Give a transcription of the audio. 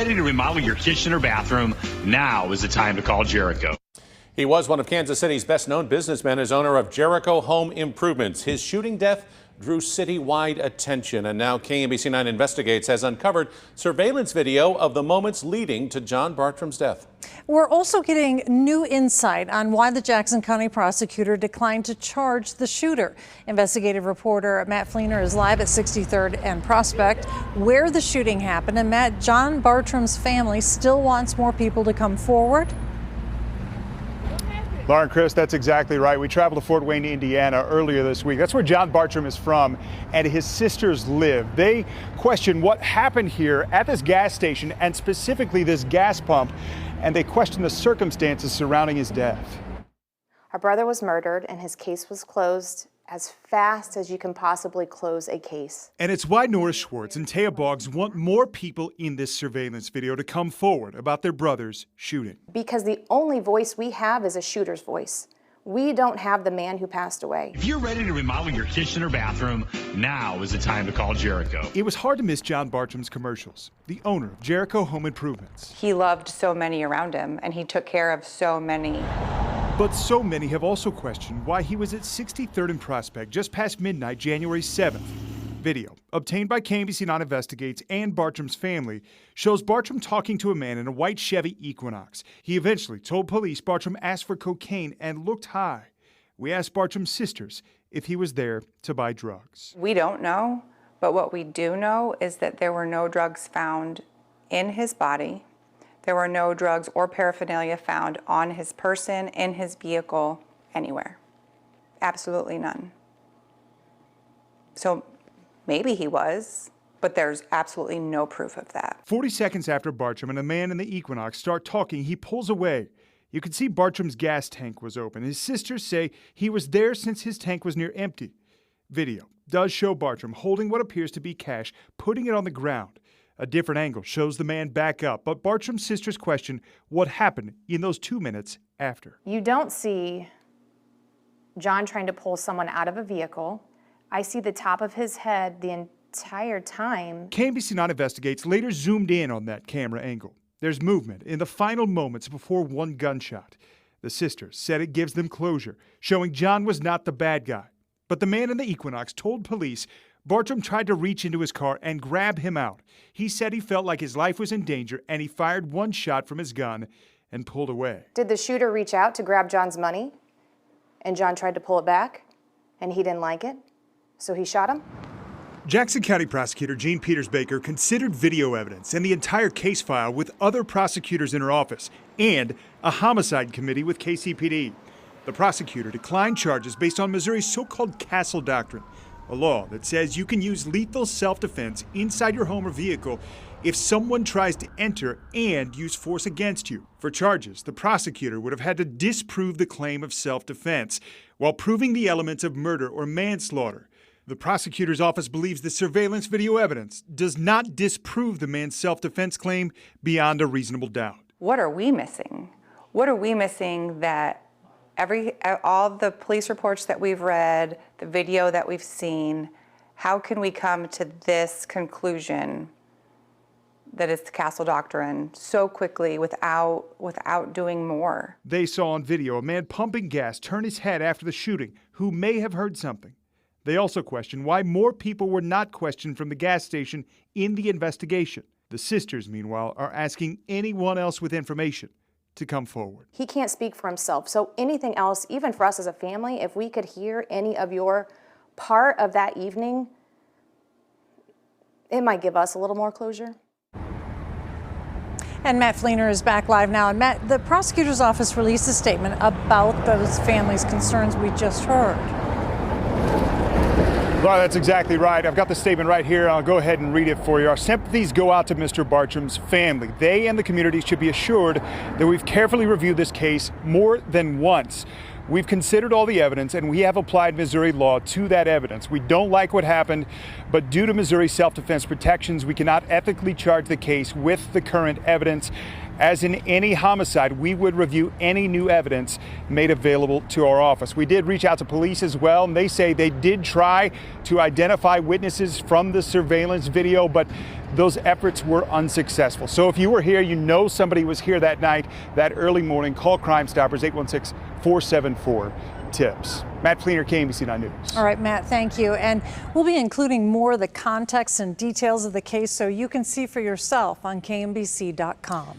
ready to remodel your kitchen or bathroom, now is the time to call Jericho. He was one of Kansas City's best-known businessmen as owner of Jericho Home Improvements. His shooting death drew citywide attention, and now KMBC9 Investigates has uncovered surveillance video of the moments leading to John Bartram's death. We're also getting new insight on why the Jackson County prosecutor declined to charge the shooter. Investigative reporter Matt Fleener is live at 63rd and Prospect, where the shooting happened. And Matt, John Bartram's family still wants more people to come forward. Lauren, Chris, that's exactly right. We traveled to Fort Wayne, Indiana earlier this week. That's where John Bartram is from, and his sisters live. They question what happened here at this gas station, and specifically this gas pump, and they question the circumstances surrounding his death. Our brother was murdered, and his case was closed as fast as you can possibly close a case. And it's why Norris Schwartz and Taya Boggs want more people in this surveillance video to come forward about their brother's shooting. Because the only voice we have is a shooter's voice. We don't have the man who passed away. If you're ready to remodel your kitchen or bathroom, now is the time to call Jericho. It was hard to miss John Bartram's commercials, the owner of Jericho Home Improvements. He loved so many around him, and he took care of so many. But so many have also questioned why he was at 63rd and Prospect just past midnight, January 7th. Video, obtained by KMBC9 Investigates and Bartram's family, shows Bartram talking to a man in a white Chevy Equinox. He eventually told police Bartram asked for cocaine and looked high. We asked Bartram's sisters if he was there to buy drugs. We don't know, but what we do know is that there were no drugs found in his body. There were no drugs or paraphernalia found on his person, in his vehicle, anywhere. Absolutely none. So maybe he was, but there's absolutely no proof of that. 40 seconds after Bartram and a man in the Equinox start talking, he pulls away. You can see Bartram's gas tank was open. His sisters say he was there since his tank was near empty. Video does show Bartram holding what appears to be cash, putting it on the ground. A different angle shows the man back up, but Bartram's sisters question what happened in those 2 minutes after. You don't see John trying to pull someone out of a vehicle. I see the top of his head the entire time. KMBC9 Investigates later zoomed in on that camera angle. There's movement in the final moments before one gunshot. The sisters said it gives them closure, showing John was not the bad guy. But the man in the Equinox told police Bartram tried to reach into his car and grab him out. He said he felt like his life was in danger, and he fired one shot from his gun and pulled away. Did the shooter reach out to grab John's money, and John tried to pull it back, and he didn't like it, so he shot him? Jackson County Prosecutor Jean Peters Baker considered video evidence and the entire case file with other prosecutors in her office and a homicide committee with KCPD. The prosecutor declined charges based on Missouri's so-called Castle Doctrine, a law that says you can use lethal self-defense inside your home or vehicle if someone tries to enter and use force against you. For charges, the prosecutor would have had to disprove the claim of self-defense while proving the elements of murder or manslaughter. The prosecutor's office believes the surveillance video evidence does not disprove the man's self-defense claim beyond a reasonable doubt. What are we missing? What are we missing that all the police reports that we've read, the video that we've seen, how can we come to this conclusion that it's the Castle Doctrine so quickly without doing more? They saw on video a man pumping gas turn his head after the shooting who may have heard something. They also question why more people were not questioned from the gas station in the investigation. The sisters, meanwhile, are asking anyone else with information to come forward. He can't speak for himself, so anything else, even for us as a family, if we could hear any of your part of that evening, it might give us a little more closure. And Matt Fleener is back live now. And Matt, the prosecutor's office released a statement about those families' concerns we just heard. Laura, that's exactly right. I've got the statement right here. I'll go ahead and read it for you. Our sympathies go out to Mr. Bartram's family. They and the community should be assured that we've carefully reviewed this case more than once. We've considered all the evidence, and we have applied Missouri law to that evidence. We don't like what happened, but due to Missouri self-defense protections, we cannot ethically charge the case with the current evidence. As in any homicide, we would review any new evidence made available to our office. We did reach out to police as well, and they say they did try to identify witnesses from the surveillance video, but those efforts were unsuccessful. So if you were here, you know somebody was here that night, that early morning, call Crime Stoppers, 816-474-TIPS. Matt Fleener, KMBC 9 News. All right, Matt, thank you. And we'll be including more of the context and details of the case so you can see for yourself on KMBC.com.